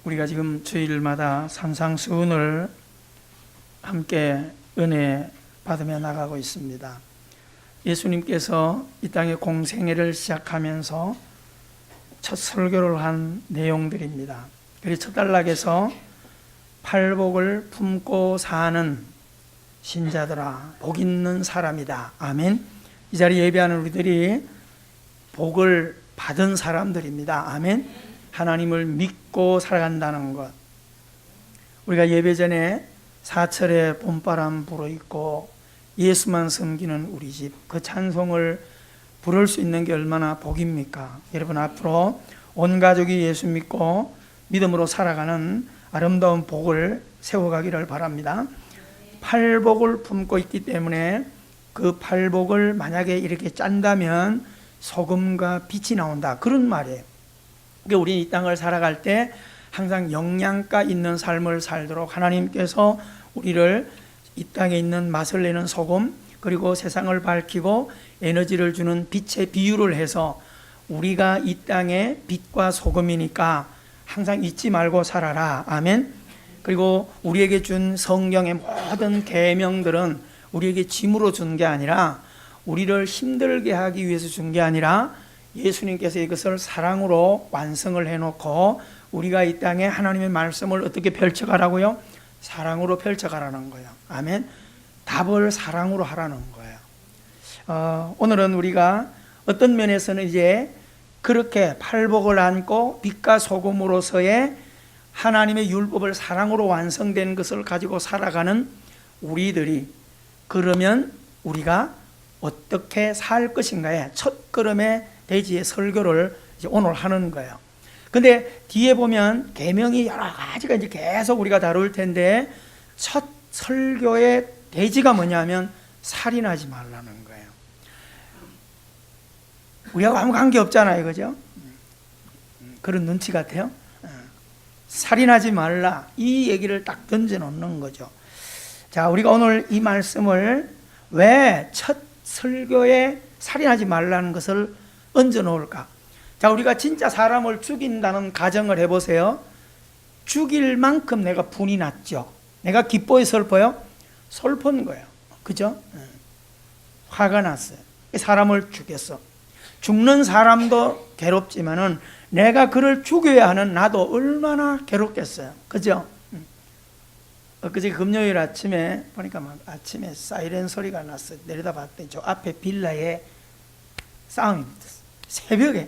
우리가 지금 주일마다 산상수훈을 함께 은혜 받으며 나가고 있습니다. 예수님께서 이 땅에 공생애를 시작하면서 첫 설교를 한 내용들입니다. 그리고 첫 단락에서 팔복을 품고 사는 신자들아 복 있는 사람이다. 아멘. 이 자리에 예배하는 우리들이 복을 받은 사람들입니다. 아멘. 하나님을 믿고 살아간다는 것. 우리가 예배 전에 사철에 봄바람 불어있고 예수만 섬기는 우리 집, 그 찬송을 부를 수 있는 게 얼마나 복입니까? 여러분, 앞으로 온 가족이 예수 믿고 믿음으로 살아가는 아름다운 복을 세워가기를 바랍니다. 팔복을 품고 있기 때문에 그 팔복을 만약에 이렇게 짠다면 소금과 빛이 나온다, 그런 말이에요. 그러니까 우리 이 땅을 살아갈 때 항상 영양가 있는 삶을 살도록 하나님께서 우리를 이 땅에 있는 맛을 내는 소금, 그리고 세상을 밝히고 에너지를 주는 빛의 비유를 해서 우리가 이 땅의 빛과 소금이니까 항상 잊지 말고 살아라. 아멘. 그리고 우리에게 준 성경의 모든 계명들은 우리에게 짐으로 준 게 아니라, 우리를 힘들게 하기 위해서 준 게 아니라, 예수님께서 이것을 사랑으로 완성을 해놓고 우리가 이 땅에 하나님의 말씀을 어떻게 펼쳐가라고요? 사랑으로 펼쳐가라는 거예요. 아멘. 답을 사랑으로 하라는 거예요. 오늘은 우리가 어떤 면에서는 이제 그렇게 팔복을 안고 빛과 소금으로서의 하나님의 율법을 사랑으로 완성된 것을 가지고 살아가는 우리들이, 그러면 우리가 어떻게 살 것인가에 첫 걸음의 대지의 설교를 이제 오늘 하는 거예요. 근데 뒤에 보면 계명이 여러 가지가 이제 계속 우리가 다룰 텐데, 첫 설교의 대지가 뭐냐면 살인하지 말라는 거예요. 우리하고 아무 관계 없잖아요, 그죠? 그런 눈치 같아요. 살인하지 말라, 이 얘기를 딱 던져 놓는 거죠. 자, 우리가 오늘 이 말씀을 왜 첫 설교에 살인하지 말라는 것을 얹어 놓을까? 자, 우리가 진짜 사람을 죽인다는 가정을 해보세요. 죽일 만큼 내가 분이 났죠. 내가 기뻐요, 슬퍼요? 슬픈 거예요. 그죠? 화가 났어요. 사람을 죽였어. 죽는 사람도 괴롭지만은 내가 그를 죽여야 하는 나도 얼마나 괴롭겠어요. 그죠? 엊그제 금요일 아침에 보니까 막 아침에 사이렌 소리가 났어요. 내려다 봤더니 저 앞에 빌라에 싸움이 붙었어요. 새벽에.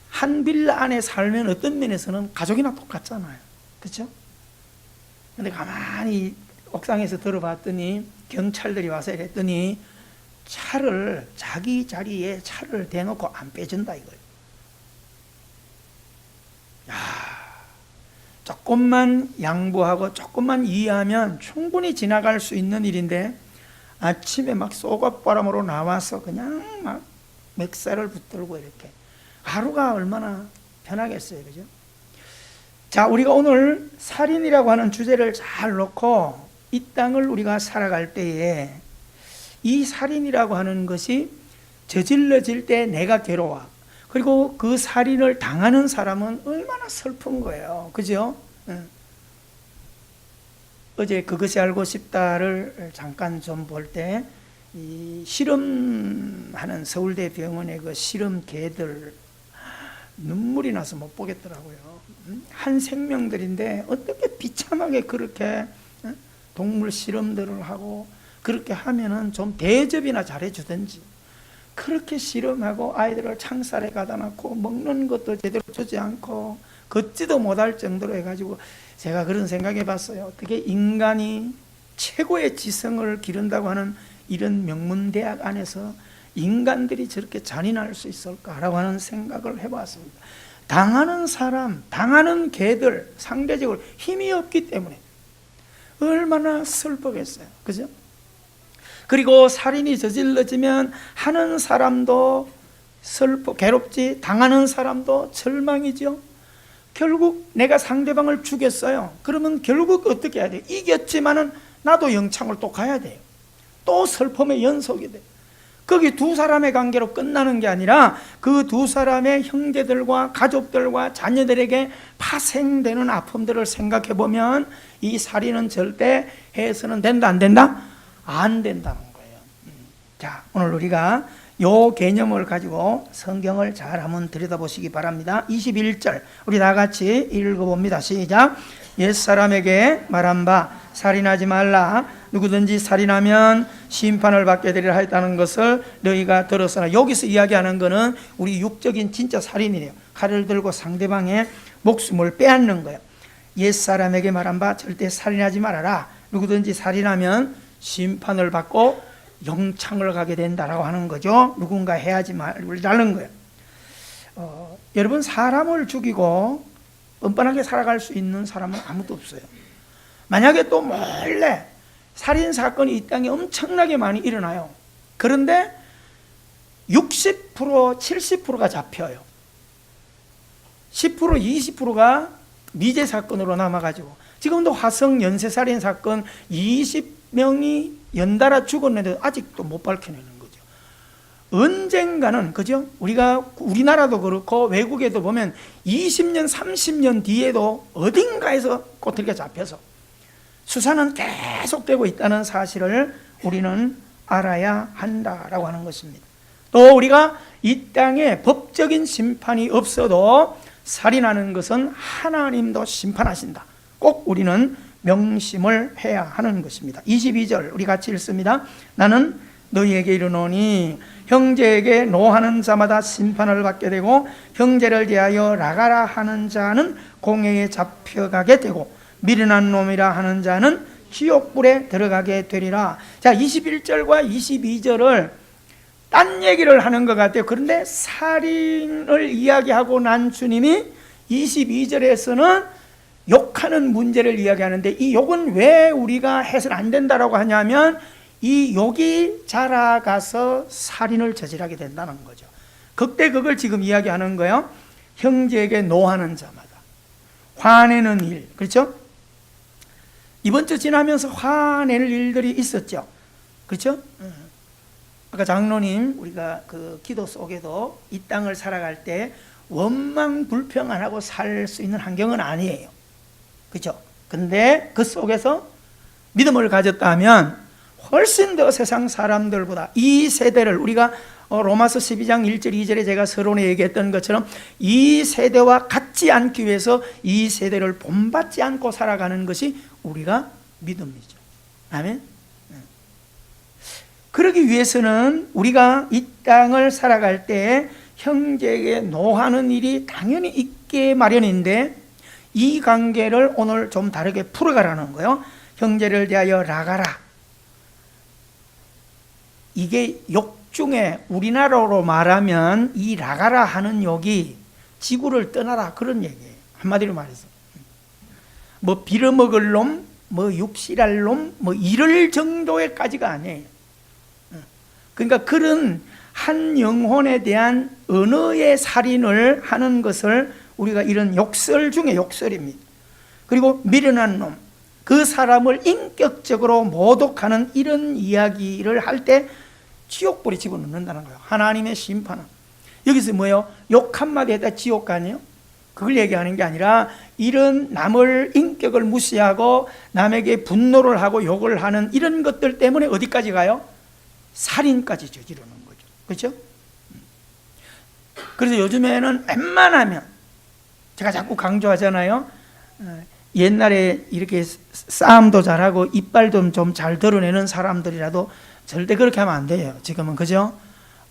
한 빌라 안에 살면 어떤 면에서는 가족이나 똑같잖아요. 그렇죠? 근데 가만히 옥상에서 들어봤더니 경찰들이 와서 이랬더니 차를, 자기 자리에 차를 대놓고 안 빼준다 이거예요. 야, 조금만 양보하고 조금만 이해하면 충분히 지나갈 수 있는 일인데, 아침에 막 쏘갑바람으로 나와서 그냥 막 멱살을 붙들고 이렇게 하루가 얼마나 편하겠어요, 그죠? 자, 우리가 오늘 살인이라고 하는 주제를 잘 놓고 이 땅을 우리가 살아갈 때에 이 살인이라고 하는 것이 저질러질 때 내가 괴로워, 그리고 그 살인을 당하는 사람은 얼마나 슬픈 거예요, 그죠? 어제 그것이 알고 싶다를 잠깐 좀 볼 때, 이 실험하는 서울대 병원의 그 실험개들 눈물이 나서 못 보겠더라고요. 한 생명들인데 어떻게 비참하게 그렇게 동물 실험들을 하고, 그렇게 하면은 좀 대접이나 잘해주든지, 그렇게 실험하고 아이들을 창살에 가다 놓고 먹는 것도 제대로 주지 않고 걷지도 못할 정도로 해가지고, 제가 그런 생각해 봤어요. 어떻게 인간이 최고의 지성을 기른다고 하는 이런 명문대학 안에서 인간들이 저렇게 잔인할 수 있을까라고 하는 생각을 해봤습니다. 당하는 사람, 당하는 개들 상대적으로 힘이 없기 때문에 얼마나 슬프겠어요, 그죠? 그리고 살인이 저질러지면 하는 사람도 슬퍼, 괴롭지, 당하는 사람도 절망이죠. 결국 내가 상대방을 죽였어요. 그러면 결국 어떻게 해야 돼요? 이겼지만은 나도 영창을 또 가야 돼요. 또 슬픔의 연속이 돼요. 거기 두 사람의 관계로 끝나는 게 아니라 그 두 사람의 형제들과 가족들과 자녀들에게 파생되는 아픔들을 생각해 보면 이 살인은 절대 해서는 된다, 안 된다? 안 된다는 거예요. 자, 오늘 우리가 요 개념을 가지고 성경을 잘 한번 들여다보시기 바랍니다. 21절 우리 다 같이 읽어봅니다. 시작. 옛사람에게 말한 바 살인하지 말라. 누구든지 살인하면 심판을 받게 되리라 했다는 것을 너희가 들었으나, 여기서 이야기하는 것은 우리 육적인 진짜 살인이래요. 칼을 들고 상대방의 목숨을 빼앗는 거예요. 옛사람에게 말한 바 절대 살인하지 말아라. 누구든지 살인하면 심판을 받고 영창을 가게 된다라고 하는 거죠. 누군가 해야지 말라는 거예요. 여러분, 사람을 죽이고 뻔뻔하게 살아갈 수 있는 사람은 아무도 없어요. 만약에 또 몰래 살인 사건이 이 땅에 엄청나게 많이 일어나요. 그런데 60%, 70%가 잡혀요. 10%, 20%가 미제 사건으로 남아가지고, 지금도 화성 연쇄살인 사건 20명이 연달아 죽었는데 아직도 못 밝혀내는 거죠. 언젠가는, 그죠? 우리나라도 그렇고 외국에도 보면 20년, 30년 뒤에도 어딘가에서 꼬투리가 잡혀서 수사는 계속되고 있다는 사실을 우리는 알아야 한다라고 하는 것입니다. 또 우리가 이 땅에 법적인 심판이 없어도 살인하는 것은 하나님도 심판하신다. 꼭 우리는 명심을 해야 하는 것입니다. 22절 우리 같이 읽습니다. 나는 너희에게 이르노니 형제에게 노하는 자마다 심판을 받게 되고 형제를 대하여 나가라 하는 자는 공회에 잡혀가게 되고 미련한 놈이라 하는 자는 지옥불에 들어가게 되리라. 자, 21절과 22절을 딴 얘기를 하는 것 같아요. 그런데 살인을 이야기하고 난 주님이 22절에서는 욕하는 문제를 이야기하는데, 이 욕은 왜 우리가 해서는 안 된다라고 하냐면 이 욕이 자라가서 살인을 저질하게 된다는 거죠. 그때 그걸 지금 이야기하는 거예요. 형제에게 노하는 자마다 화내는 일, 그렇죠? 이번 주 지나면서 화낼 일들이 있었죠. 그렇죠? 아까 장로님, 우리가 그 기도 속에도 이 땅을 살아갈 때 원망 불평 안 하고 살 수 있는 환경은 아니에요. 그렇죠? 근데 그 속에서 믿음을 가졌다면 훨씬 더 세상 사람들보다 이 세대를, 우리가 로마서 12장 1절 2절에 제가 서론에 얘기했던 것처럼 이 세대와 같지 않기 위해서 이 세대를 본받지 않고 살아가는 것이 우리가 믿음이죠. 아멘. 그러기 위해서는 우리가 이 땅을 살아갈 때 형제에게 노하는 일이 당연히 있게 마련인데, 이 관계를 오늘 좀 다르게 풀어가라는 거예요. 형제를 대하여 나가라. 이게 욕 중에 우리나라로 말하면 이 나가라 하는 욕이 지구를 떠나라 그런 얘기예요. 한마디로 말해서 뭐 빌어먹을 놈, 뭐 육실할 놈, 뭐 이럴 정도의까지가 아니에요. 그러니까 그런 한 영혼에 대한 언어의 살인을 하는 것을 우리가 이런 욕설 중에 욕설입니다. 그리고 미련한 놈, 그 사람을 인격적으로 모독하는 이런 이야기를 할 때 지옥불에 집어넣는다는 거예요. 하나님의 심판은. 여기서 뭐예요? 욕 한마디 했다 지옥 가네요? 그걸 얘기하는 게 아니라 이런 남을 인격을 무시하고 남에게 분노를 하고 욕을 하는 이런 것들 때문에 어디까지 가요? 살인까지 저지르는 거죠. 그렇죠? 그래서 요즘에는 웬만하면 제가 자꾸 강조하잖아요. 옛날에 이렇게 싸움도 잘하고 이빨도 좀 잘 드러내는 사람들이라도 절대 그렇게 하면 안 돼요. 지금은. 그죠?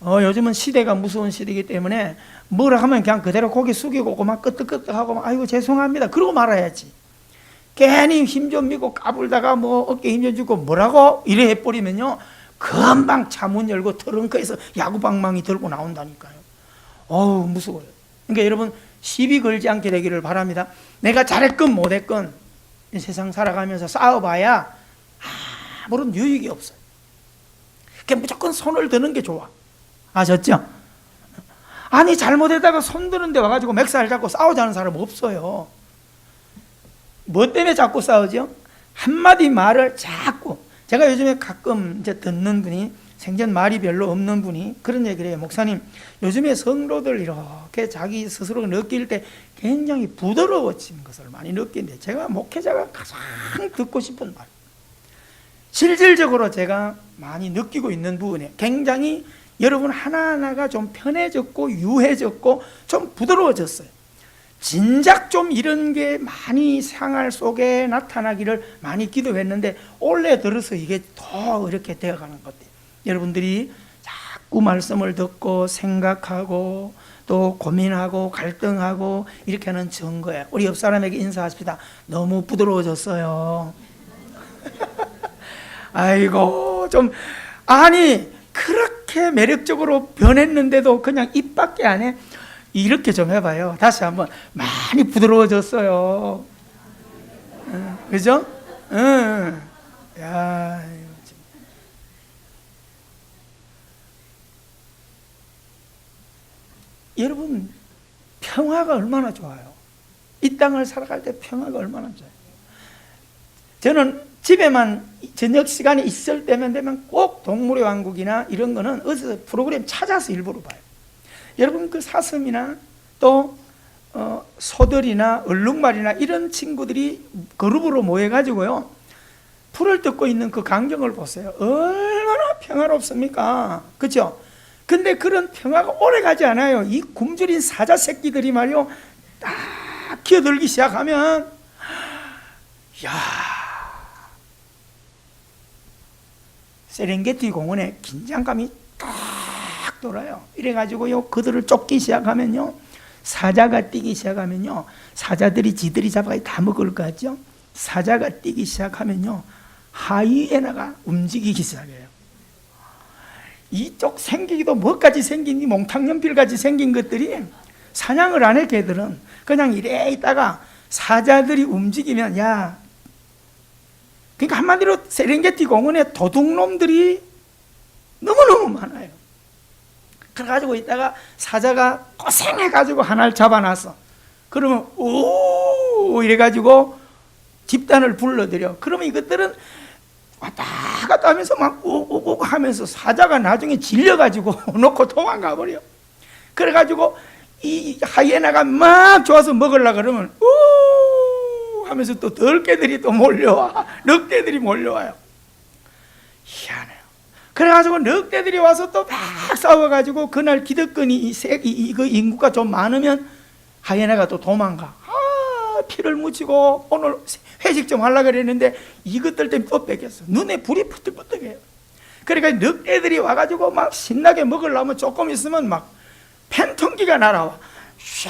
요즘은 시대가 무서운 시대이기 때문에 뭐라 하면 그냥 그대로 고개 숙이고 막 끄떡끄떡하고 아이고 죄송합니다 그러고 말아야지. 괜히 힘 좀 미고 까불다가 뭐 어깨 힘 좀 주고 뭐라고 이래 해버리면요 금방 차 문 열고 트렁크에서 야구방망이 들고 나온다니까요. 어우 무서워요. 그러니까 여러분 시비 걸지 않게 되기를 바랍니다. 내가 잘했건 못했건 이 세상 살아가면서 싸워봐야 아무런 유익이 없어요. 그냥 무조건 손을 드는 게 좋아. 아셨죠? 아니 잘못했다가 손 드는데 와가지고 맥살 잡고 싸우자는 사람 없어요. 뭐 때문에 자꾸 싸우죠? 한마디 말을 자꾸, 제가 요즘에 가끔 이제 듣는 분이 생전 말이 별로 없는 분이 그런 얘기를 해요. 목사님, 요즘에 성도들 이렇게 자기 스스로 느낄 때 굉장히 부드러워진 것을 많이 느끼는데, 제가 목회자가 가장 듣고 싶은 말, 실질적으로 제가 많이 느끼고 있는 부분에 굉장히 여러분 하나하나가 좀 편해졌고 유해졌고 좀 부드러워졌어요. 진작 좀 이런 게 많이 생활 속에 나타나기를 많이 기도했는데 올해 들어서 이게 더 이렇게 되어가는 것 같아요. 여러분들이 자꾸 말씀을 듣고 생각하고 또 고민하고 갈등하고 이렇게 하는 증거예요. 우리 옆 사람에게 인사하십시다. 너무 부드러워졌어요. 아이고, 좀, 아니, 그렇게 매력적으로 변했는데도 그냥 입 밖에 안 해? 이렇게 좀 해봐요. 다시 한번. 많이 부드러워졌어요. 그죠? 응. 야, 여러분, 평화가 얼마나 좋아요. 이 땅을 살아갈 때 평화가 얼마나 좋아요. 저는 집에만 저녁 시간이 있을 때면 되면 꼭 동물의 왕국이나 이런 거는 어디서 프로그램 찾아서 일부러 봐요. 여러분, 그 사슴이나 또 소들이나 얼룩말이나 이런 친구들이 그룹으로 모여가지고요, 풀을 뜯고 있는 그 광경을 보세요. 얼마나 평화롭습니까? 그렇죠? 근데 그런 평화가 오래 가지 않아요. 이 굶주린 사자 새끼들이 말이요, 딱 기어들기 시작하면, 야, 세렝게티 공원에 긴장감이 딱 돌아요. 이래가지고요, 그들을 쫓기 시작하면요, 사자가 뛰기 시작하면요, 사자들이 지들이 잡아가 다 먹을 것 같죠? 사자가 뛰기 시작하면요, 하이에나가 움직이기 시작해요. 이쪽 생기기도 뭐까지 생긴 이 몽탕연필같이 생긴 것들이 사냥을 안 해. 걔들은 그냥 이래 있다가 사자들이 움직이면, 야, 그러니까 한마디로 세렝게티 공원에 도둑놈들이 너무너무 많아요. 그래가지고 있다가 사자가 고생해가지고 하나를 잡아놨어. 그러면 오 이래가지고 집단을 불러들여. 그러면 이것들은 왔다 갔다 하면서 막 우우우 하면서 사자가 나중에 질려가지고 놓고 도망가 버려. 그래가지고 이 하이에나가 막 좋아서 먹으려고 그러면 우 하면서 또 덜개들이 또 몰려와. 늑대들이 몰려와요. 희한해요. 그래가지고 늑대들이 와서 또 막 싸워가지고 그날 기득권이 그 인구가 좀 많으면 하이에나가 또 도망가. 피를 묻히고 오늘 회식 좀 하려고 그랬는데 이것들 때문에 또 뺏겼어. 눈에 불이 푸득푸득해요. 그러니까 늑대들이 와가지고 막 신나게 먹으려면 조금 있으면 막 팬통기가 날아와. 샤,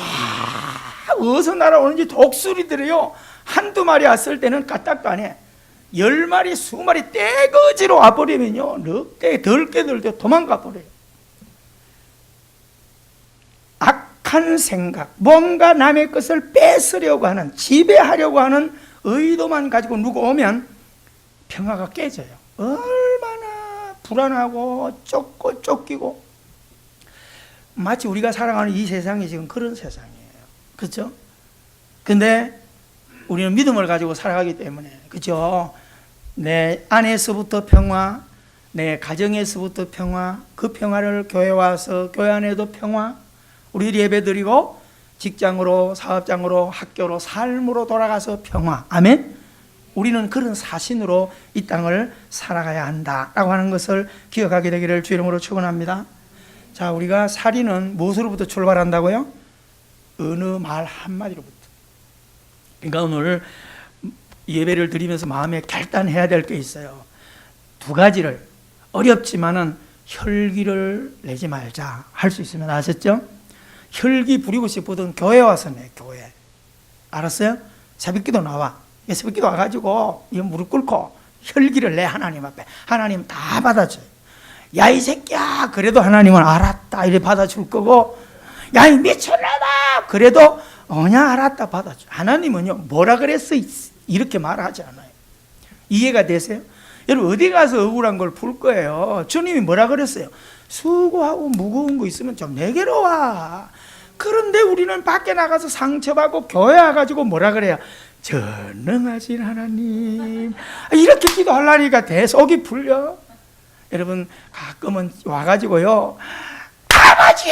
어디서 날아오는지 독수리들이요, 한두 마리 왔을 때는 까딱도 안 해. 10마리, 20마리 떼거지로 와버리면요, 늑대 덜깨들도 도망가 버려요. 악한 생각, 뭔가 남의 것을 뺏으려고 하는, 지배하려고 하는 의도만 가지고 누구 오면 평화가 깨져요. 얼마나 불안하고 쫓기고, 마치 우리가 살아가는 이 세상이 지금 그런 세상이에요. 그렇죠? 근데 우리는 믿음을 가지고 살아가기 때문에, 그렇죠? 내 안에서부터 평화, 내 가정에서부터 평화, 그 평화를 교회 와서 교회 안에도 평화, 우리 예배 드리고 직장으로, 사업장으로, 학교로, 삶으로 돌아가서 평화. 아멘? 우리는 그런 사신으로 이 땅을 살아가야 한다라고 하는 것을 기억하게 되기를 주 이름으로 축원합니다. 자, 우리가 살인은 무엇으로부터 출발한다고요? 어느 말 한마디로부터. 그러니까 오늘 예배를 드리면서 마음에 결단해야 될 게 있어요. 두 가지를, 어렵지만은 혈기를 내지 말자 할 수 있으면 아셨죠? 혈기 부리고 싶거든 교회 와서 내. 교회 알았어요? 새벽기도 나와. 새벽기도 와가지고 이 무릎 꿇고 혈기를 내. 하나님 앞에. 하나님 다 받아줘요. 야 이 새끼야 그래도 하나님은 알았다 이래 받아줄 거고, 야 이 미쳤나봐 그래도 어냐 알았다 받아줘. 하나님은요 뭐라 그랬어 이렇게 말하지 않아요. 이해가 되세요? 여러분 어디 가서 억울한 걸 풀 거예요. 주님이 뭐라 그랬어요? 수고하고 무거운 거 있으면 좀 내게로 와. 그런데 우리는 밖에 나가서 상처받고 교회 와가지고 뭐라 그래요? 전능하신 하나님. 이렇게 기도하려니까 속이 풀려. 여러분 가끔은 와가지고요, 아버지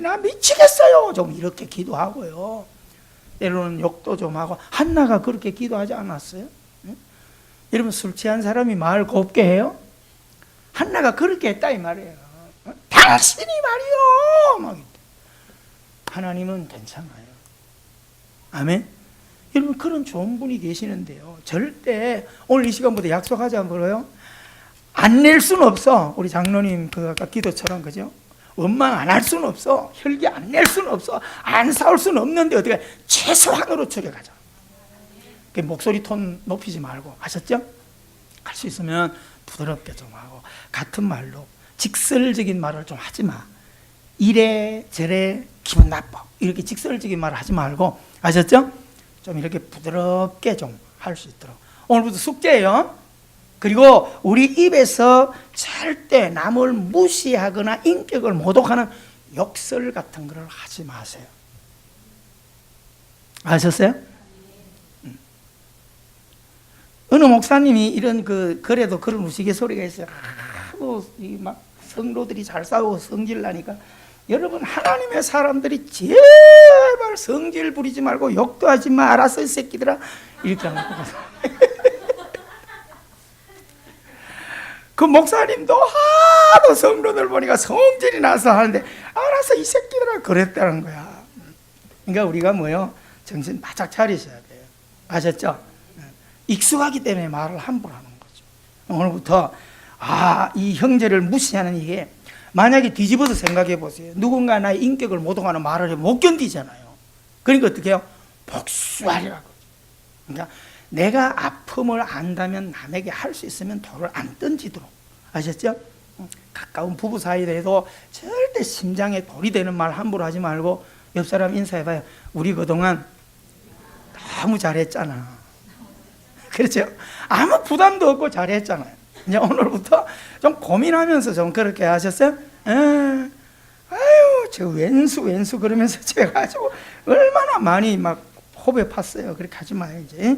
나 미치겠어요 좀 이렇게 기도하고요, 때로는 욕도 좀 하고. 한나가 그렇게 기도하지 않았어요? 응? 여러분 술 취한 사람이 말 곱게 해요? 한나가 그렇게 했다 이 말이에요. 당신이 말이요 막. 하나님은 괜찮아요. 아멘. 여러분 그런 좋은 분이 계시는데요, 절대 오늘 이 시간부터 약속하자 그래요. 안 낼 수는 없어. 우리 장로님 그 아까 기도처럼, 그죠? 원망 안 할 수는 없어. 혈기 안 낼 수는 없어. 안 싸울 수는 없는데 어떻게 최소한으로 줄여가자. 목소리 톤 높이지 말고, 아셨죠? 할 수 있으면 부드럽게 좀 하고, 같은 말로 직설적인 말을 좀 하지 마. 이래 저래 기분 나빠 이렇게 직설적인 말을 하지 말고, 아셨죠? 좀 이렇게 부드럽게 좀 할 수 있도록. 오늘부터 숙제예요. 그리고 우리 입에서 절대 남을 무시하거나 인격을 모독하는 욕설 같은 걸 하지 마세요. 아셨어요? 어느 목사님이 이런 그래도 그런 우스갯소리가 있어요. 막 성도들이 잘 싸우고 성질 나니까, 여러분 하나님의 사람들이 제발 성질 부리지 말고 욕도 하지 마, 알았어 이 새끼들아, 이렇게 하는 거예요. 그 목사님도 하도 성도들 보니까 성질이 나서 하는데, 알았어 이 새끼들아 그랬다는 거야. 그러니까 우리가 뭐요, 정신 바짝 차리셔야 돼요. 아셨죠? 익숙하기 때문에 말을 함부로 하는 거죠. 오늘부터 이 형제를 무시하는 이게, 만약에 뒤집어서 생각해 보세요. 누군가 나의 인격을 모독하는 말을 하면 못 견디잖아요. 그러니까 어떻게 해요? 복수하리라고. 그러니까 내가 아픔을 안다면 남에게 할 수 있으면 돌을 안 던지도록. 아셨죠? 가까운 부부 사이에도 절대 심장에 돌이 되는 말 함부로 하지 말고, 옆 사람 인사해봐요. 우리 그동안 너무 잘했잖아. 그렇죠? 아무 부담도 없고 잘했잖아요. 이제 오늘부터 좀 고민하면서 좀 그렇게 하셨어요? 아유, 저 왼수 그러면서 제가 가지고 얼마나 많이 막 호흡에 팠어요. 그렇게 하지 마요, 이제.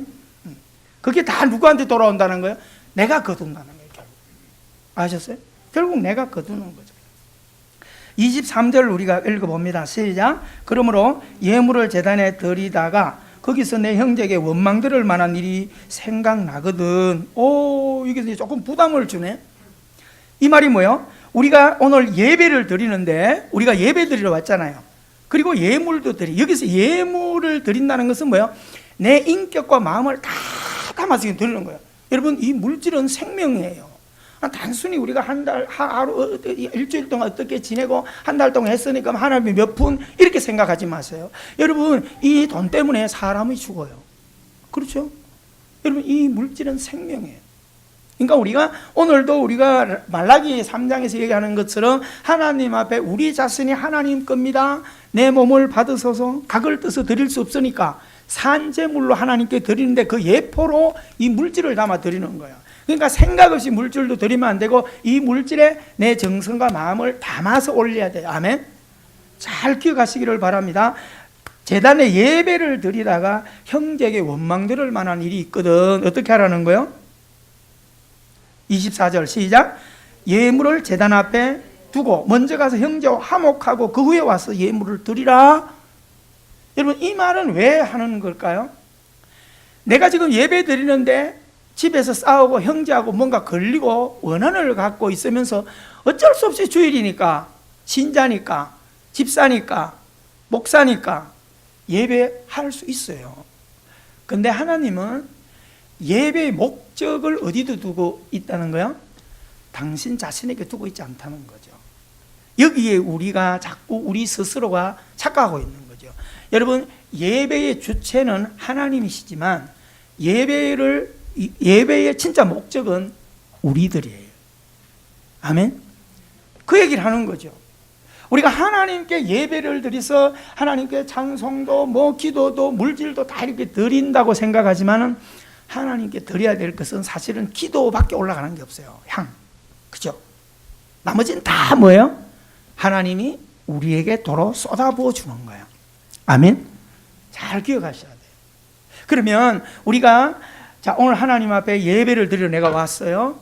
그게 다 누구한테 돌아온다는 거예요? 내가 거둔다는 거예요, 결국. 아셨어요? 결국 내가 거두는 거죠. 23절 우리가 읽어봅니다. 시작. 그러므로 예물을 제단에 드리다가 거기서 내 형제에게 원망 들을 만한 일이 생각나거든. 이게 조금 부담을 주네. 이 말이 뭐예요? 우리가 오늘 예배를 드리는데, 우리가 예배 드리러 왔잖아요. 그리고 예물도 여기서 예물을 드린다는 것은 뭐예요? 내 인격과 마음을 다 담아서 드리는 거예요. 여러분 이 물질은 생명이에요. 단순히 우리가 하루 일주일 동안 어떻게 지내고 한 달 동안 했으니까 하나님이 몇 푼 이렇게 생각하지 마세요. 여러분 이 돈 때문에 사람이 죽어요. 그렇죠? 여러분 이 물질은 생명이에요. 그러니까 우리가 오늘도 우리가 말라기 3장에서 얘기하는 것처럼 하나님 앞에 우리 자신이 하나님 겁니다. 내 몸을 받으소서. 각을 떠서 드릴 수 없으니까 산제물로 하나님께 드리는데, 그 예포로 이 물질을 담아 드리는 거예요. 그러니까 생각 없이 물질도 드리면 안 되고, 이 물질에 내 정성과 마음을 담아서 올려야 돼요. 아멘. 잘 기억하시기를 바랍니다. 제단에 예배를 드리다가 형제에게 원망 들을 만한 일이 있거든. 어떻게 하라는 거예요? 24절 시작. 예물을 제단 앞에 두고 먼저 가서 형제와 화목하고 그 후에 와서 예물을 드리라. 여러분 이 말은 왜 하는 걸까요? 내가 지금 예배 드리는데 집에서 싸우고 형제하고 뭔가 걸리고 원한을 갖고 있으면서 어쩔 수 없이 주일이니까, 신자니까, 집사니까, 목사니까 예배할 수 있어요. 근데 하나님은 예배의 목적을 어디도 두고 있다는 거예요? 당신 자신에게 두고 있지 않다는 거죠. 여기에 우리가 자꾸 우리 스스로가 착각하고 있는 거죠. 여러분 예배의 주체는 하나님이시지만 예배의 진짜 목적은 우리들이에요. 아멘. 그 얘기를 하는 거죠. 우리가 하나님께 예배를 드려서 하나님께 찬송도 기도도 물질도 다 이렇게 드린다고 생각하지만은, 하나님께 드려야 될 것은 사실은 기도밖에 올라가는 게 없어요. 향. 그죠? 나머지는 다 뭐예요? 하나님이 우리에게 도로 쏟아부어 주는 거예요. 아멘. 잘 기억하셔야 돼요. 그러면 우리가 오늘 하나님 앞에 예배를 드리러 내가 왔어요.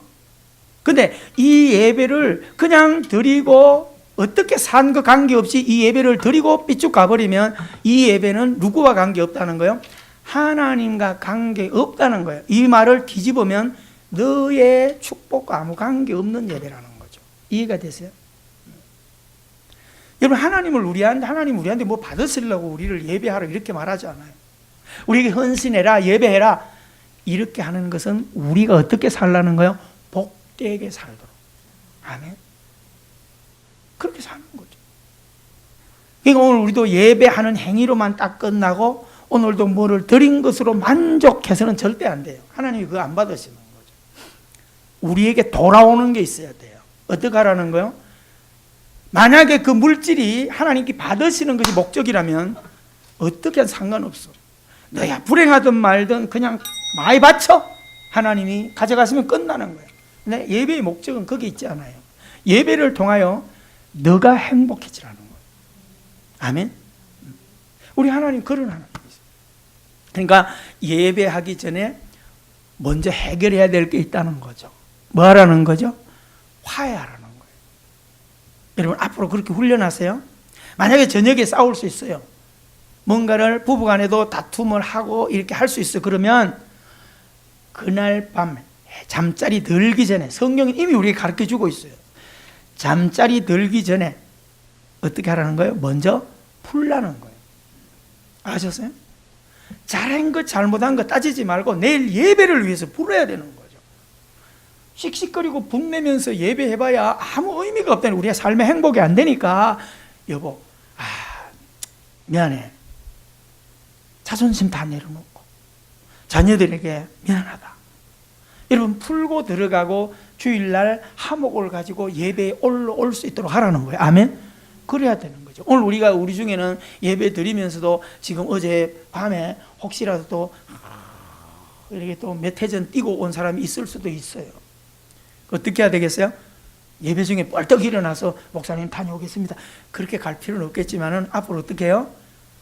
근데 이 예배를 그냥 드리고 어떻게 산 거 관계없이 이 예배를 드리고 삐쭉 가버리면 이 예배는 누구와 관계없다는 거예요? 하나님과 관계없다는 거예요. 이 말을 뒤집으면 너의 축복과 아무 관계없는 예배라는 거죠. 이해가 되세요? 여러분, 하나님 우리한테 뭐 받으시려고 우리를 예배하라 이렇게 말하지 않아요. 우리에게 헌신해라, 예배해라 이렇게 하는 것은 우리가 어떻게 살라는 거예요? 복되게 살도록. 아멘. 그렇게 사는 거죠. 그러니까 오늘 우리도 예배하는 행위로만 딱 끝나고 오늘도 뭐를 드린 것으로 만족해서는 절대 안 돼요. 하나님이 그거 안 받으시는 거죠. 우리에게 돌아오는 게 있어야 돼요. 어떻게 하라는 거예요? 만약에 그 물질이 하나님께 받으시는 것이 목적이라면 어떻게 하든 상관없어. 너야 불행하든 말든 그냥 많이 바쳐. 하나님이 가져가시면 끝나는 거예요. 근데 예배의 목적은 거기 있지 않아요. 예배를 통하여 너가 행복해지라는 거예요. 아멘. 우리 하나님 그런 하나님이세요. 그러니까 예배하기 전에 먼저 해결해야 될 게 있다는 거죠. 뭐 하라는 거죠? 화해하라는 거예요. 여러분 앞으로 그렇게 훈련하세요. 만약에 저녁에 싸울 수 있어요. 뭔가를 부부간에도 다툼을 하고 이렇게 할 수 있어. 그러면 그날 밤 잠자리 들기 전에, 성경은 이미 우리에게 가르쳐주고 있어요. 잠자리 들기 전에 어떻게 하라는 거예요? 먼저 풀라는 거예요. 아셨어요? 잘한 것 잘못한 것 따지지 말고 내일 예배를 위해서 풀어야 되는 거죠. 씩씩거리고 분내면서 예배해봐야 아무 의미가 없다니. 우리의 삶의 행복이 안 되니까 여보, 미안해. 자존심 다 내려놓고 자녀들에게 미안하다. 여러분 풀고 들어가고 주일날 화목을 가지고 예배에 올라올 수 있도록 하라는 거예요. 아멘. 그래야 되는 거죠. 오늘 우리 중에는 예배 드리면서도 지금 어제 밤에 혹시라도 또 이렇게 또 몇 회전 뛰고 온 사람이 있을 수도 있어요. 어떻게 해야 되겠어요? 예배 중에 뻘떡 일어나서 목사님 다녀오겠습니다. 그렇게 갈 필요는 없겠지만은 앞으로 어떻게 해요?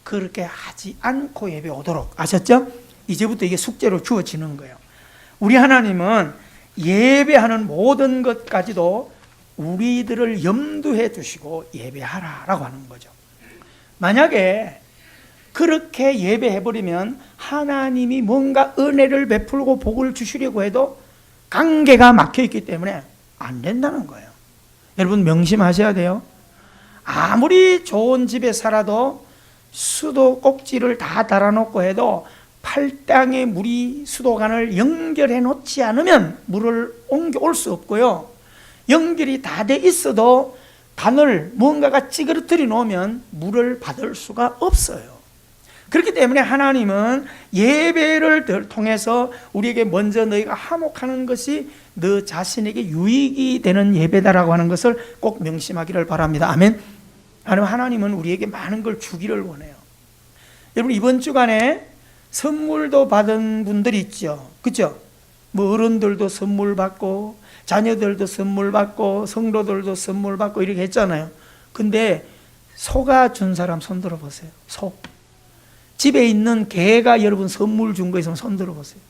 그렇게 하지 않고 예배 오도록. 아셨죠? 이제부터 이게 숙제로 주어지는 거예요. 우리 하나님은 예배하는 모든 것까지도 우리들을 염두해 두시고 예배하라라고 하는 거죠. 만약에 그렇게 예배해버리면 하나님이 뭔가 은혜를 베풀고 복을 주시려고 해도 관계가 막혀있기 때문에 안 된다는 거예요. 여러분 명심하셔야 돼요. 아무리 좋은 집에 살아도 수도 꼭지를 다 달아놓고 해도 팔당의 물이 수도관을 연결해 놓지 않으면 물을 옮겨올 수 없고요. 연결이 다 돼 있어도 관을 뭔가가 찌그러뜨려 놓으면 물을 받을 수가 없어요. 그렇기 때문에 하나님은 예배를 통해서 우리에게 먼저 너희가 화목하는 것이 너 자신에게 유익이 되는 예배다라고 하는 것을 꼭 명심하기를 바랍니다. 아멘. 하나님은 우리에게 많은 걸 주기를 원해요. 여러분 이번 주간에 선물도 받은 분들이 있죠. 그렇죠? 뭐 어른들도 선물 받고 자녀들도 선물 받고 성도들도 선물 받고 이렇게 했잖아요. 근데 소가 준 사람 손 들어보세요. 소. 집에 있는 개가 여러분 선물 준 거 있으면 손 들어보세요.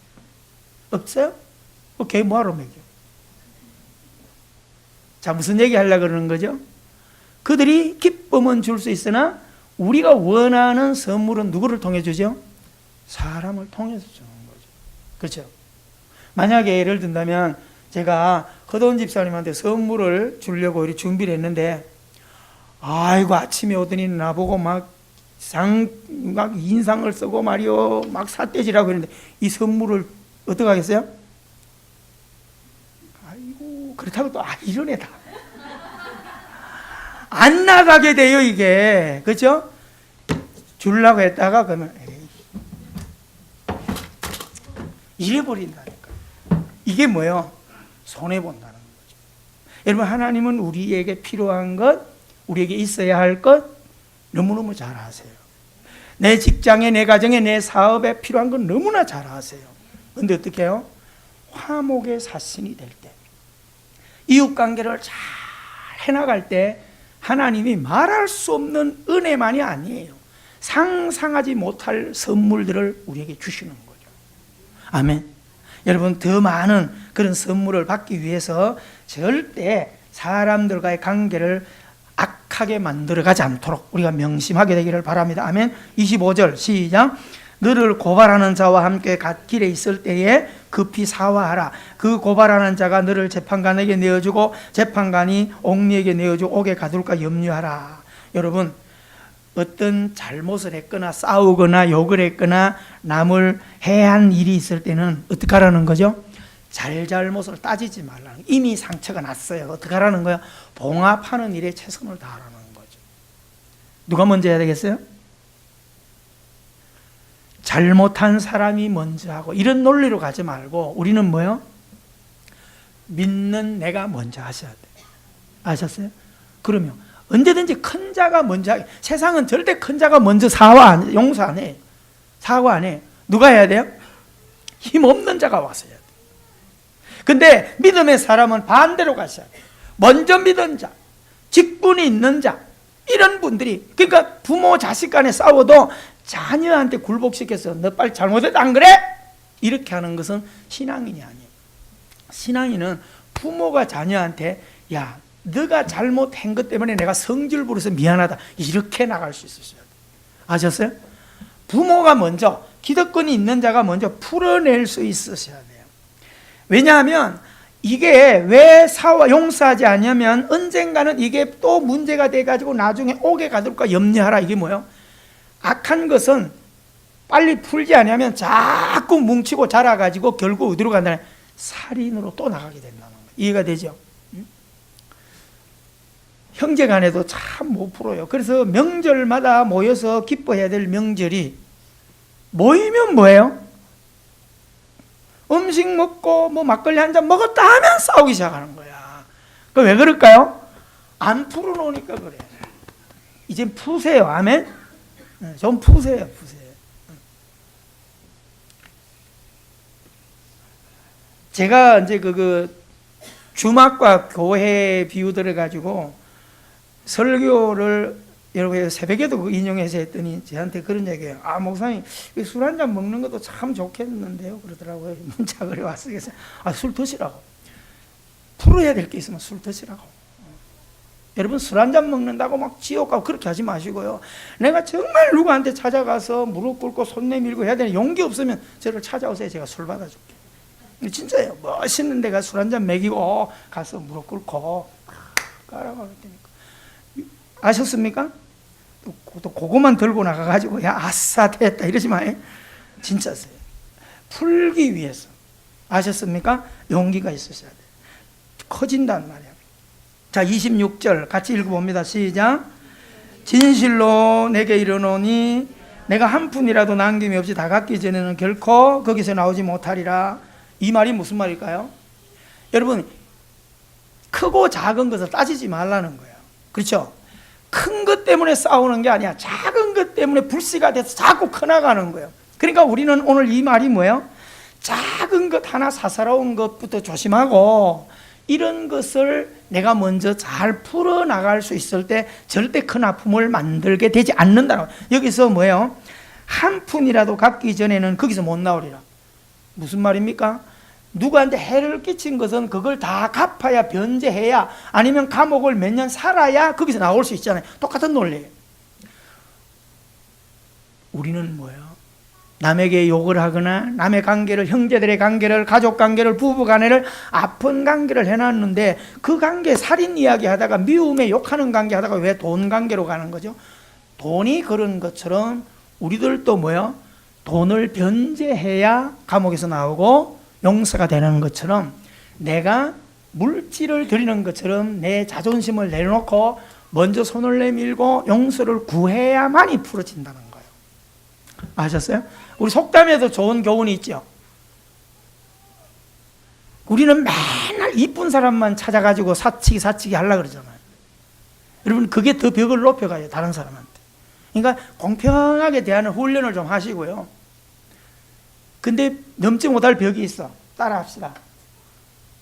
없어요? 개 뭐하러 먹여? 자, 무슨 얘기 하려고 그러는 거죠? 그들이 기쁨은 줄 수 있으나 우리가 원하는 선물은 누구를 통해 주죠? 사람을 통해서 주는 거죠. 그렇죠? 만약에 예를 든다면 제가 허돈 집사님한테 선물을 주려고 이렇게 준비를 했는데 아이고 아침에 오더니 나보고 막 인상을 쓰고 말이요 막 삿대질하고 했는데 이 선물을 어떻게 하겠어요? 아이고 그렇다고 또 이런 애다 안 나가게 돼요 이게. 그렇죠? 주려고 했다가 그러면 잃어버린다니까. 이게 뭐예요? 손해본다는 거죠. 여러분 하나님은 우리에게 필요한 것, 우리에게 있어야 할 것 너무너무 잘 아세요. 내 직장에, 내 가정에, 내 사업에 필요한 건 너무나 잘 아세요. 그런데 어떻게 해요? 화목의 사신이 될 때, 이웃관계를 잘 해나갈 때 하나님이 말할 수 없는 은혜만이 아니에요. 상상하지 못할 선물들을 우리에게 주시는 거죠. 아멘. 여러분, 더 많은 그런 선물을 받기 위해서 절대 사람들과의 관계를 악하게 만들어가지 않도록 우리가 명심하게 되기를 바랍니다. 아멘. 25절 시작. 너를 고발하는 자와 함께 갓길에 있을 때에 급히 사화하라. 그 고발하는 자가 너를 재판관에게 내어주고 재판관이 옥리에게 내어주고 옥에 가둘까 염려하라. 여러분, 어떤 잘못을 했거나 싸우거나 욕을 했거나 남을 해한 일이 있을 때는 어떻게 하라는 거죠? 잘잘못을 따지지 말라는 거예요. 이미 상처가 났어요. 어떻게 하라는 거예요? 봉합하는 일에 최선을 다하라는 거죠. 누가 먼저 해야 되겠어요? 잘못한 사람이 먼저 하고, 이런 논리로 가지 말고 우리는 뭐요? 믿는 내가 먼저 하셔야 돼요. 아셨어요? 그러면 언제든지 큰 자가 먼저 하게. 세상은 절대 큰 자가 먼저 용서 안 해. 사과 안 해. 누가 해야 돼요? 힘 없는 자가 와서 해야 돼요. 근데 믿음의 사람은 반대로 가셔야 돼요. 먼저 믿은 자, 직분이 있는 자, 이런 분들이, 그러니까 부모 자식 간에 싸워도 자녀한테 굴복시켜서 너 빨리 잘못했다 안 그래? 이렇게 하는 것은 신앙인이 아니에요. 신앙인은 부모가 자녀한테 야, 너가 잘못한 것 때문에 내가 성질 부려서 미안하다, 이렇게 나갈 수 있으셔야 돼요. 아셨어요? 부모가 먼저, 기득권이 있는 자가 먼저 풀어낼 수 있으셔야 돼요. 왜냐하면 이게 왜 용서하지 않냐면 언젠가는 이게 또 문제가 돼가지고 나중에 옥에 가둘까 염려하라. 이게 뭐예요? 악한 것은 빨리 풀지 않으면 자꾸 뭉치고 자라가지고 결국 어디로 간다는, 살인으로 또 나가게 된다는 거예요. 이해가 되죠? 형제 간에도 참 못 풀어요. 그래서 명절마다 모여서 기뻐해야 될 명절이 모이면 뭐예요? 음식 먹고 뭐 막걸리 한 잔 먹었다 하면 싸우기 시작하는 거야. 그 왜 그럴까요? 안 풀어놓으니까 그래. 이제 푸세요. 아멘? 좀 푸세요. 제가 이제 주막과 교회 비유들을 가지고 설교를 여러분 새벽에도 인용해서 했더니 저한테 그런 얘기예요. 아, 목사님 술 한 잔 먹는 것도 참 좋겠는데요, 그러더라고요. 문자 그래 왔어요. 아, 술 드시라고. 풀어야 될 게 있으면 술 드시라고. 여러분, 술 한 잔 먹는다고 막 지옥 가고 그렇게 하지 마시고요. 내가 정말 누구한테 찾아가서 무릎 꿇고 손 내밀고 해야 되는 용기 없으면 저를 찾아오세요. 제가 술 받아줄게요. 진짜예요. 멋있는 데가 술 한 잔 먹이고 가서 무릎 꿇고 까라고 할 테니까. 아셨습니까? 또 그거만 들고 나가가지고 야 아싸 됐다 이러지 마요. 진짜세요. 풀기 위해서. 아셨습니까? 용기가 있으셔야 돼요. 커진단 말이야. 자, 26절 같이 읽어봅니다. 시작. 진실로 내게 이르노니 내가 한 푼이라도 남김이 없이 다 갚기 전에는 결코 거기서 나오지 못하리라. 이 말이 무슨 말일까요? 여러분, 크고 작은 것을 따지지 말라는 거예요. 그렇죠? 큰 것 때문에 싸우는 게 아니야. 작은 것 때문에 불씨가 돼서 자꾸 커나가는 거예요. 그러니까 우리는 오늘 이 말이 뭐예요? 작은 것 하나 사사로운 것부터 조심하고 이런 것을 내가 먼저 잘 풀어나갈 수 있을 때 절대 큰 아픔을 만들게 되지 않는다는 거예요. 여기서 뭐예요? 한 푼이라도 갚기 전에는 거기서 못 나오리라. 무슨 말입니까? 누구한테 해를 끼친 것은 그걸 다 갚아야, 변제해야, 아니면 감옥을 몇 년 살아야 거기서 나올 수 있잖아요. 똑같은 논리예요. 우리는 뭐예요? 남에게 욕을 하거나 남의 관계를, 형제들의 관계를, 가족 관계를, 부부 관계를, 아픈 관계를 해놨는데 그 관계 살인 이야기 하다가 미움에 욕하는 관계 하다가 왜 돈 관계로 가는 거죠? 돈이 그런 것처럼 우리들도 뭐예요? 돈을 변제해야 감옥에서 나오고 용서가 되는 것처럼 내가 물질을 드리는 것처럼 내 자존심을 내려놓고 먼저 손을 내밀고 용서를 구해야만이 풀어진다는 거예요. 아셨어요? 우리 속담에도 좋은 교훈이 있죠. 우리는 맨날 이쁜 사람만 찾아가지고 사치기 하려고 그러잖아요. 여러분, 그게 더 벽을 높여가요, 다른 사람한테. 그러니까 공평하게 대하는 훈련을 좀 하시고요. 근데 넘지 못할 벽이 있어. 따라 합시다.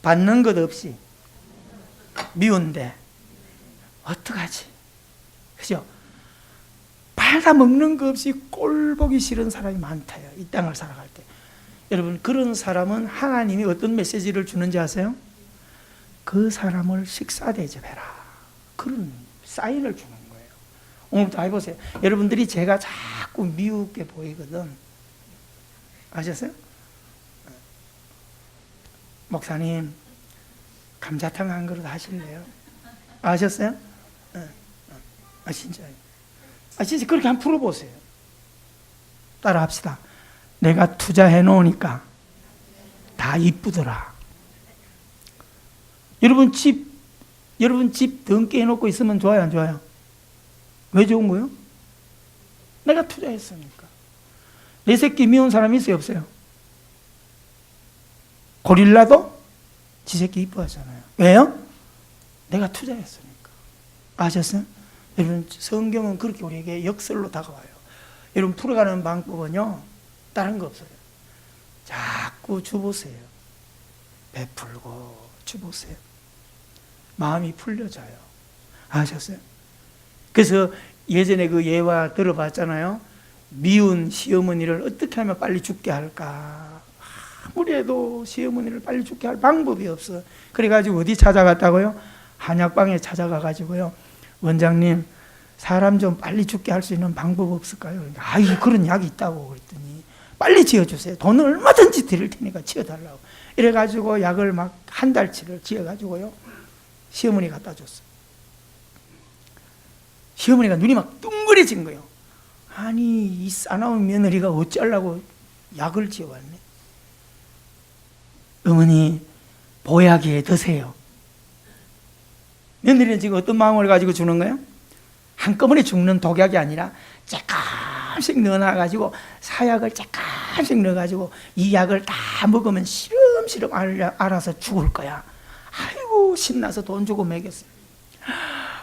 받는 것 없이 미운데 어떡하지? 그죠? 팔다 먹는 것 없이 꼴 보기 싫은 사람이 많다요. 이 땅을 살아갈 때. 여러분, 그런 사람은 하나님이 어떤 메시지를 주는지 아세요? 그 사람을 식사 대접해라, 그런 사인을 주는 거예요. 오늘부터 해보세요. 여러분들이 제가 자꾸 미우게 보이거든. 아셨어요? 목사님, 감자탕 한 그릇 하실래요? 아셨어요? 진짜요. 진짜 그렇게 한번 풀어보세요. 따라 합시다. 내가 투자해 놓으니까 다 이쁘더라. 여러분 집 등기 해놓고 있으면 좋아요, 안 좋아요? 왜 좋은 거예요? 내가 투자했으니까. 내 새끼 미운 사람 있어요, 없어요? 고릴라도 지 새끼 이뻐하잖아요. 왜요? 내가 투자했으니까. 아셨어요? 여러분, 성경은 그렇게 우리에게 역설로 다가와요. 여러분, 풀어가는 방법은요, 다른 거 없어요. 자꾸 주보세요. 베풀고 주보세요. 마음이 풀려져요. 아셨어요? 그래서 예전에 그 예화 들어봤잖아요. 미운 시어머니를 어떻게 하면 빨리 죽게 할까? 아무리 해도 시어머니를 빨리 죽게 할 방법이 없어. 그래가지고 어디 찾아갔다고요? 한약방에 찾아가가지고요, 원장님, 사람 좀 빨리 죽게 할 수 있는 방법 없을까요? 그러니까, 그런 약이 있다고 그랬더니, 빨리 지어주세요. 돈을 얼마든지 드릴 테니까 지어달라고. 이래가지고 약을 막 한 달치를 지어가지고요, 시어머니 갖다 줬어요. 시어머니가 눈이 막 둥그레진 거예요. 아니, 이 싸나운 며느리가 어쩌려고 약을 지어왔네. 어머니, 보약에 드세요. 며느리는 지금 어떤 마음을 가지고 주는 거예요? 한꺼번에 죽는 독약이 아니라 조금씩 넣어놔가지고, 사약을 조금씩 넣어가지고 이 약을 다 먹으면 시름시름 알아서 죽을 거야. 아이고, 신나서 돈 주고 먹였어요.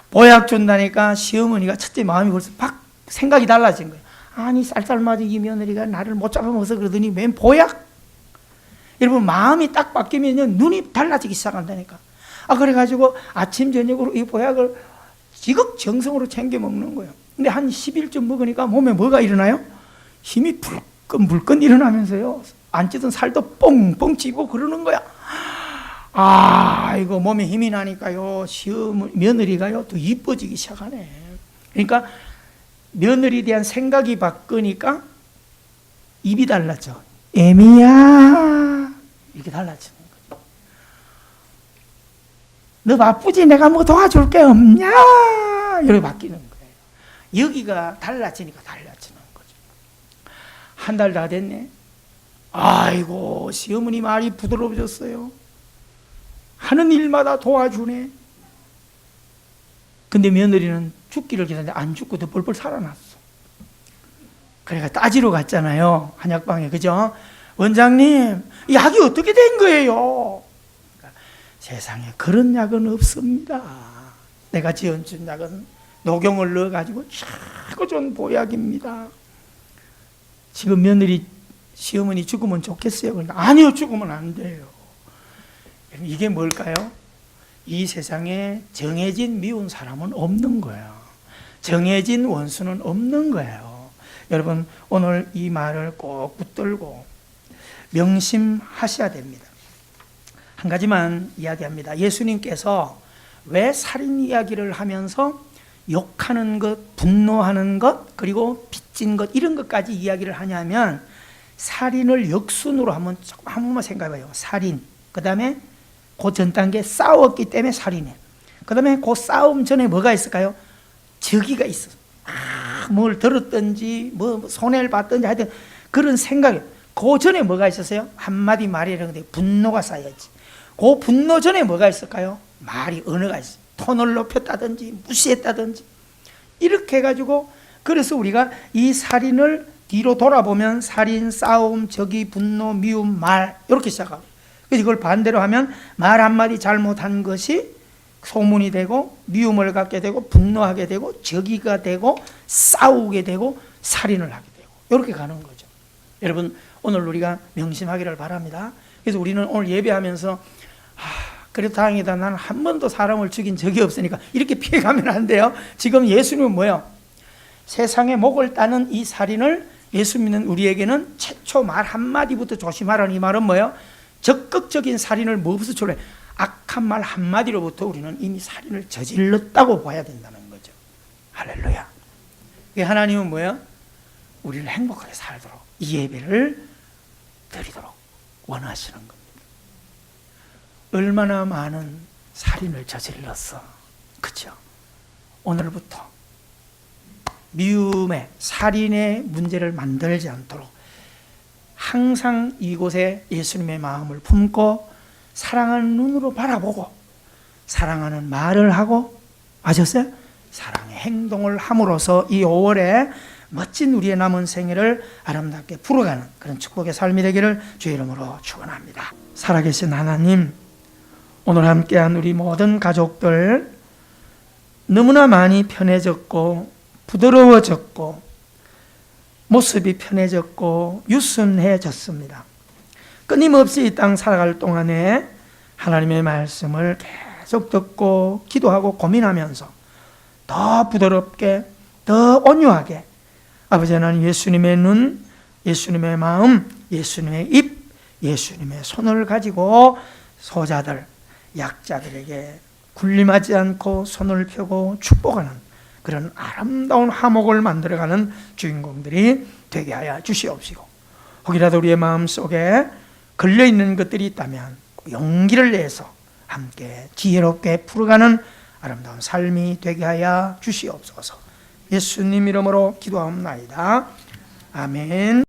보약 준다니까 시어머니가 첫째 마음이 벌써 팍 생각이 달라진 거예요. 아니, 쌀쌀맞은 이 며느리가 나를 못 잡아먹어서 그러더니 웬 보약? 여러분, 마음이 딱 바뀌면 눈이 달라지기 시작한다니까. 그래가지고 아침 저녁으로 이 보약을 지극정성으로 챙겨 먹는 거예요. 근데 한 10일쯤 먹으니까 몸에 뭐가 일어나요? 힘이 불끈불끈 일어나면서요, 안 찌던 살도 뻥뻥 찌고 그러는 거야. 이거 몸에 힘이 나니까요, 며느리가요 더 이뻐지기 시작하네. 그러니까 며느리에 대한 생각이 바뀌니까 입이 달라져. 애미야, 이렇게 달라지는 거죠. 너 바쁘지? 내가 뭐 도와줄 게 없냐? 이렇게 바뀌는 거예요. 여기가 달라지니까 달라지는 거죠. 한 달 다 됐네. 아이고, 시어머니 말이 부드러워졌어요. 하는 일마다 도와주네. 근데 며느리는 죽기를 기다렸는데 안 죽고 더 뻘뻘 살아났어. 그래가 따지러 갔잖아요, 한약방에. 그죠? 원장님, 약이 어떻게 된 거예요? 그러니까, 세상에 그런 약은 없습니다. 내가 지어준 약은 녹용을 넣어가지고 최고 좋은 보약입니다. 지금 며느리, 시어머니 죽으면 좋겠어요? 그러니까, 아니요, 죽으면 안 돼요. 이게 뭘까요? 이 세상에 정해진 미운 사람은 없는 거예요. 정해진 원수는 없는 거예요. 여러분, 오늘 이 말을 꼭 붙들고 명심하셔야 됩니다. 한 가지만 이야기합니다. 예수님께서 왜 살인 이야기를 하면서 욕하는 것, 분노하는 것, 그리고 빚진 것, 이런 것까지 이야기를 하냐면, 살인을 역순으로 한 번만 생각해봐요. 살인, 그 다음에 그 전 단계 싸웠기 때문에 살인해. 그 다음에 그 싸움 전에 뭐가 있을까요? 저기가 있어. 뭘 들었든지 뭐 손해를 봤든지 하여튼 그런 생각이. 그 전에 뭐가 있었어요? 한마디 말이라는데 분노가 쌓였지. 그 분노 전에 뭐가 있을까요? 말이, 언어가 있어요. 톤을 높였다든지 무시했다든지 이렇게 해가지고, 그래서 우리가 이 살인을 뒤로 돌아보면 살인, 싸움, 적이, 분노, 미움, 말, 이렇게 시작하고, 그래서 이걸 반대로 하면 말 한마디 잘못한 것이 소문이 되고 미움을 갖게 되고 분노하게 되고 적이가 되고 싸우게 되고 살인을 하게 되고, 이렇게 가는 거죠. 여러분, 오늘 우리가 명심하기를 바랍니다. 그래서 우리는 오늘 예배하면서 그래도 다행이다, 나는 한 번도 사람을 죽인 적이 없으니까, 이렇게 피해가면 안 돼요. 지금 예수님은 뭐예요? 세상의 목을 따는 이 살인을 예수 믿는 우리에게는 최초 말 한마디부터 조심하라는 이 말은 뭐예요? 적극적인 살인을 뭐부터 초래? 악한 말 한마디로부터 우리는 이미 살인을 저질렀다고 봐야 된다는 거죠. 할렐루야. 하나님은 뭐예요? 우리를 행복하게 살도록 이 예배를 드리도록 원하시는 겁니다. 얼마나 많은 살인을 저질렀어. 그렇죠? 오늘부터 미움의 살인의 문제를 만들지 않도록 항상 이곳에 예수님의 마음을 품고 사랑하는 눈으로 바라보고 사랑하는 말을 하고, 아셨어요? 사랑의 행동을 함으로써 이 5월에 멋진 우리의 남은 생애를 아름답게 풀어가는 그런 축복의 삶이 되기를 주의 이름으로 축원합니다. 살아계신 하나님, 오늘 함께한 우리 모든 가족들 너무나 많이 편해졌고 부드러워졌고 모습이 편해졌고 유순해졌습니다. 끊임없이 이 땅 살아갈 동안에 하나님의 말씀을 계속 듣고 기도하고 고민하면서 더 부드럽게 더 온유하게 아버지 하나님, 예수님의 눈, 예수님의 마음, 예수님의 입, 예수님의 손을 가지고 소자들, 약자들에게 군림하지 않고 손을 펴고 축복하는 그런 아름다운 화목을 만들어가는 주인공들이 되게 하여 주시옵시고, 혹이라도 우리의 마음속에 걸려있는 것들이 있다면 용기를 내서 함께 지혜롭게 풀어가는 아름다운 삶이 되게 하여 주시옵소서. 예수님 이름으로 기도하옵나이다. 아멘.